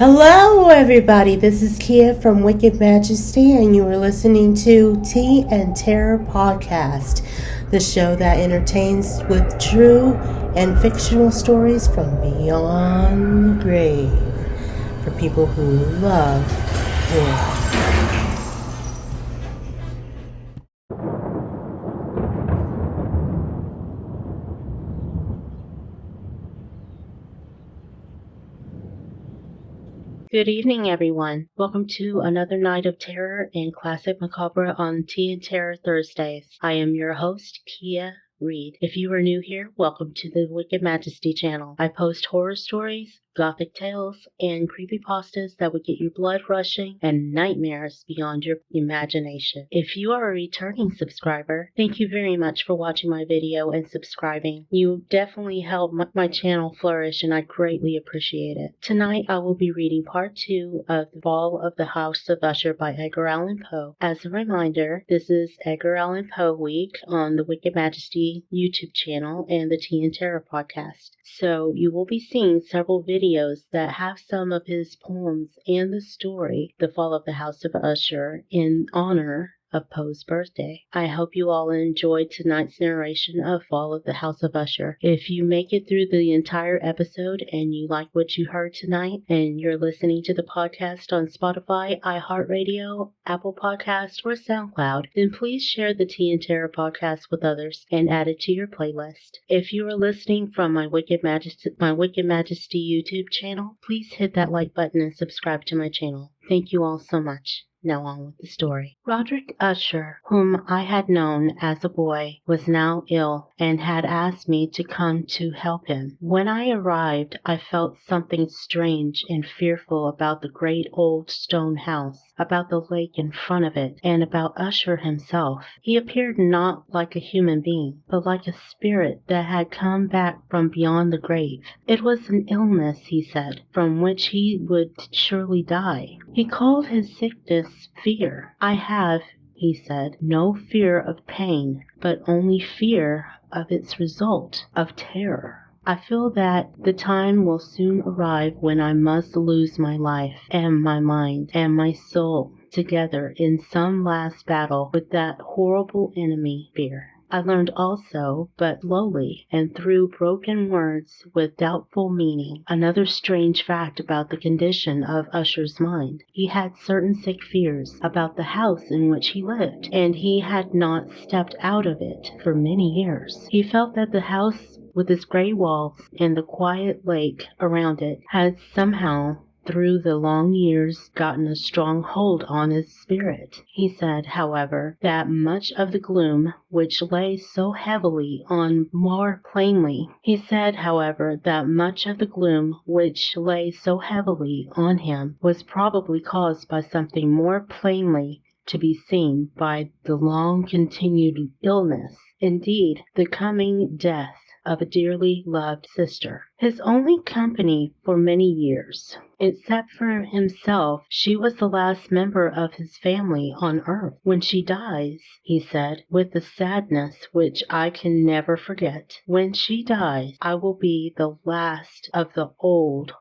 Hello, everybody. This is Keya from Wicked Majesty, and you are listening to Tea and Terror Podcast, the show that entertains with true and fictional stories from beyond the grave for people who love horror. Good evening, everyone. Welcome to another night of terror and classic macabre on Tea and Terror Thursdays. I am your host, Keya Reed. If you are new here, welcome to the Wicked Majesty channel. I post horror stories, gothic tales, and creepypastas that would get your blood rushing and nightmares beyond your imagination. If you are a returning subscriber, thank you very much for watching my video and subscribing. You definitely help my channel flourish, and I greatly appreciate it. Tonight I will be reading part 2 of The Fall of the House of Usher by Edgar Allan Poe. As a reminder, this is Edgar Allan Poe week on the Wicked Majesty YouTube channel and the Tea and Terror podcast. So you will be seeing several videos that have some of his poems and the story, The Fall of the House of Usher, in honor of Poe's birthday. I hope you all enjoyed tonight's narration of Fall of the House of Usher. If you make it through the entire episode and you like what you heard tonight and you're listening to the podcast on Spotify, iHeartRadio, Apple Podcasts, or SoundCloud, then please share the Tea and Terror podcast with others and add it to your playlist. If you are listening from my Wicked Majesty YouTube channel, please hit that like button and subscribe to my channel. Thank you all so much. Now on with the story. Roderick Usher, whom I had known as a boy, was now ill and had asked me to come to help him. When I arrived, I felt something strange and fearful about the great old stone house, about the lake in front of it, and about Usher himself. He appeared not like a human being, but like a spirit that had come back from beyond the grave. It was an illness, he said, from which he would surely die. He called his sickness fear. I have, he said, no fear of pain, but only fear of its result, of terror. I feel that the time will soon arrive when I must lose my life and my mind and my soul together in some last battle with that horrible enemy, fear. I learned also, but slowly and through broken words with doubtful meaning, another strange fact about the condition of Usher's mind. He had certain sick fears about the house in which he lived, and he had not stepped out of it for many years. He felt that the house, with its gray walls and the quiet lake around it, had somehow through the long years gotten a strong hold on his spirit. He said, however, that much of the gloom which lay so heavily on him was probably caused by something more plainly to be seen by the long-continued illness, indeed, the coming death of a dearly loved sister, his only company for many years. Except for himself, she was the last member of his family on earth. When she dies, he said, with a sadness which I can never forget, when she dies, I will be the last of the old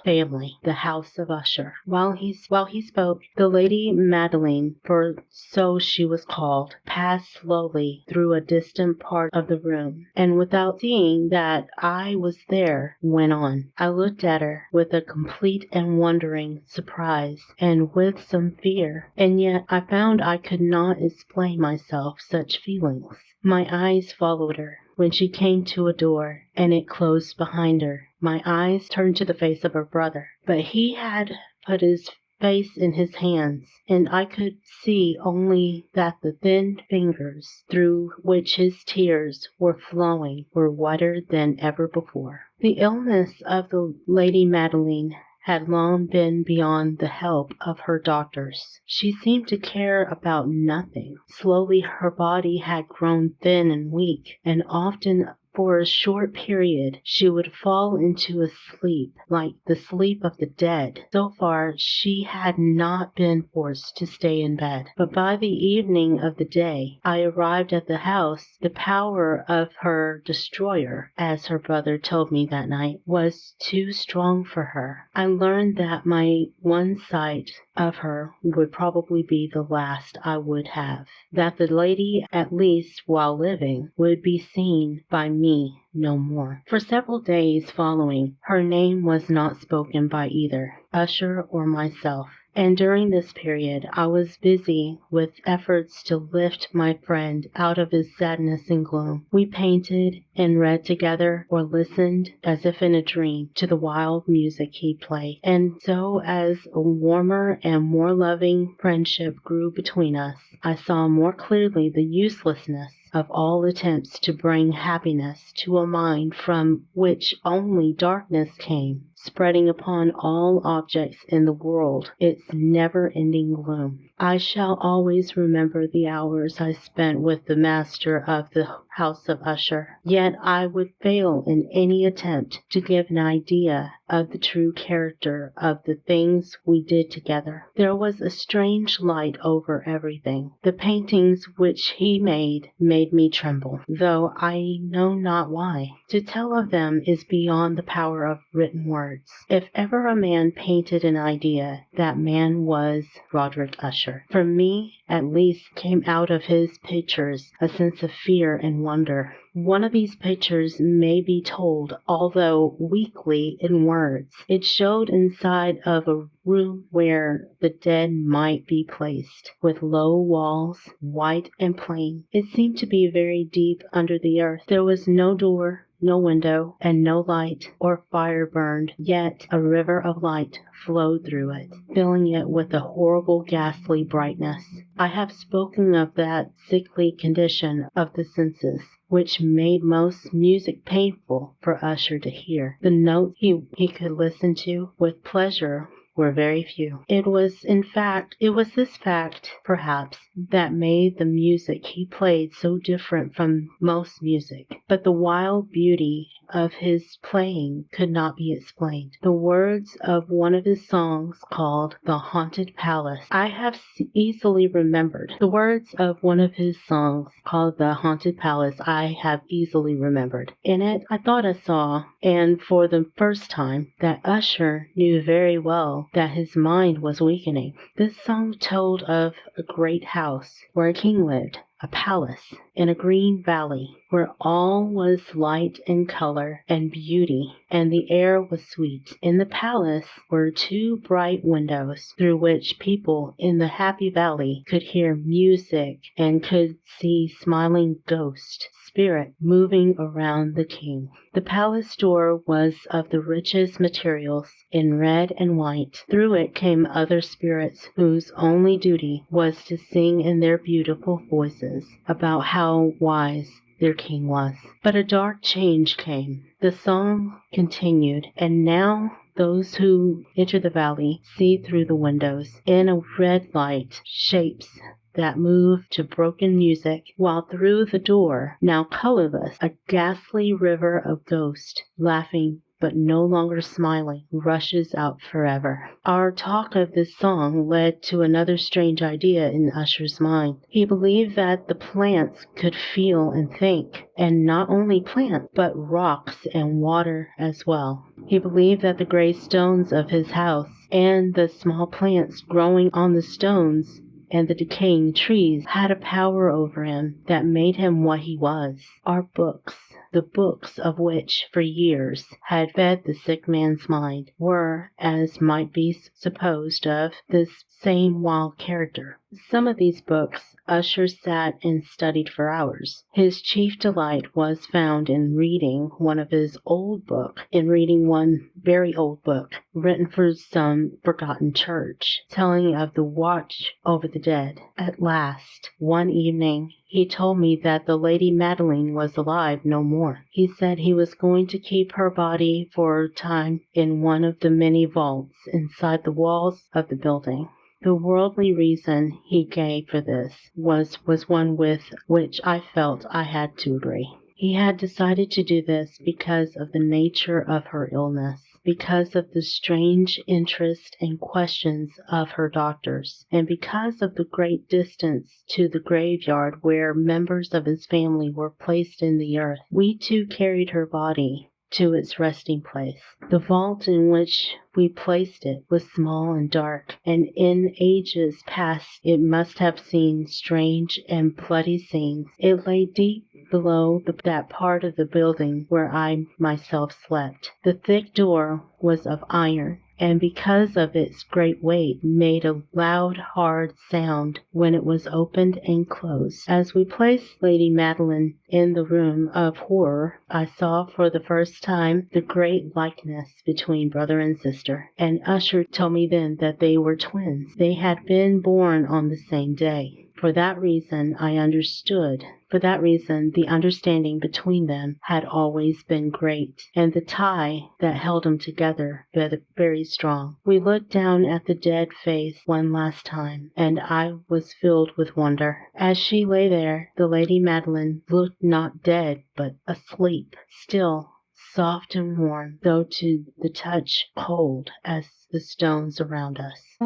family, the House of Usher. While he spoke, the Lady Madeline, for so she was called, passed slowly through a distant part of the room, and without seeing that I was there, went on. I looked at her with a complete and wondering surprise, and with some fear, and yet I found I could not explain myself such feelings. My eyes followed her when she came to a door, and it closed behind her. My eyes turned to the face of her brother, but he had put his face in his hands, and I could see only that the thin fingers through which his tears were flowing were whiter than ever before. The illness of the Lady Madeline had long been beyond the help of her doctors. She seemed to care about nothing. Slowly her body had grown thin and weak, and often For a short period she would fall into a sleep like the sleep of the dead. So far she had not been forced to stay in bed. But by the evening of the day I arrived at the house, the power of her destroyer, as her brother told me that night, was too strong for her. I learned that my one sight of her would probably be the last I would have. That the lady, at least while living, would be seen by me no more. For several days following, her name was not spoken by either Usher or myself. And during this period I was busy with efforts to lift my friend out of his sadness and gloom. We painted and read together or listened, as if in a dream, to the wild music he played. And so as a warmer and more loving friendship grew between us, I saw more clearly the uselessness of all attempts to bring happiness to a mind from which only darkness came, spreading upon all objects in the world its never-ending gloom. I shall always remember the hours I spent with the master of the House of Usher, yet I would fail in any attempt to give an idea of the true character of the things we did together. There was a strange light over everything. The paintings which he made me tremble, though I know not why. To tell of them is beyond the power of written words. If ever a man painted an idea, that man was Roderick Usher. For me, at least, came out of his pictures a sense of fear and wonder. One of these pictures may be told, although weakly, in words. It showed inside of a room where the dead might be placed, with low walls, white and plain. It seemed to be very deep under the earth. There was no door, no window, and no light or fire burned, yet a river of light flowed through it, filling it with a horrible ghastly brightness. I have spoken of that sickly condition of the senses, which made most music painful for Usher to hear. The notes he could listen to with pleasure were very few. It was this fact, perhaps, that made the music he played so different from most music. But the wild beauty of his playing could not be explained. The words of one of his songs, called The Haunted Palace, I have easily remembered. The words of one of his songs, called The Haunted Palace, I have easily remembered. In it, I thought I saw, and for the first time, that Usher knew very well that his mind was weakening. This song told of a great house where a king lived, a palace in a green valley where all was light and color and beauty, and the air was sweet. In the palace were two bright windows through which people in the happy valley could hear music and could see smiling ghosts, spirit moving around the king. The palace door was of the richest materials, in red and white. Through it came other spirits whose only duty was to sing in their beautiful voices about how wise their king was. But a dark change came. The song continued, and now those who enter the valley see through the windows, in a red light, shapes that move to broken music, while through the door, now colorless, a ghastly river of ghosts, laughing but no longer smiling, rushes out forever. Our talk of this song led to another strange idea in Usher's mind. He believed that the plants could feel and think, and not only plants, but rocks and water as well. He believed that the gray stones of his house and the small plants growing on the stones and the decaying trees had a power over him that made him what he was. Our books, the books of which for years had fed the sick man's mind, were, as might be supposed, of this same wild character. Some of these books Usher sat and studied for hours. His chief delight was found in reading one very old book, written for some forgotten church, telling of the watch over the dead. At last, one evening, he told me that the Lady Madeline was alive no more. He said he was going to keep her body for a time in one of the many vaults inside the walls of the building. The worldly reason he gave for this was one with which I felt I had to agree. He had decided to do this because of the nature of her illness, because of the strange interest and questions of her doctors, and because of the great distance to the graveyard where members of his family were placed in the earth. We too carried her body to its resting place. The vault in which we placed it was small and dark, and in ages past it must have seen strange and bloody scenes. It lay deep below that part of the building where I myself slept. The thick door was of iron, and because of its great weight made a loud, hard sound when it was opened and closed. As we placed Lady Madeline in the room of horror, I saw for the first time the great likeness between brother and sister, and Usher told me then that they were twins. They had been born on the same day. For that reason, the understanding between them had always been great, and the tie that held them together very strong. We looked down at the dead face one last time, and I was filled with wonder. As she lay there, the Lady Madeline looked not dead, but asleep, still, soft and warm, though to the touch cold as the stones around us.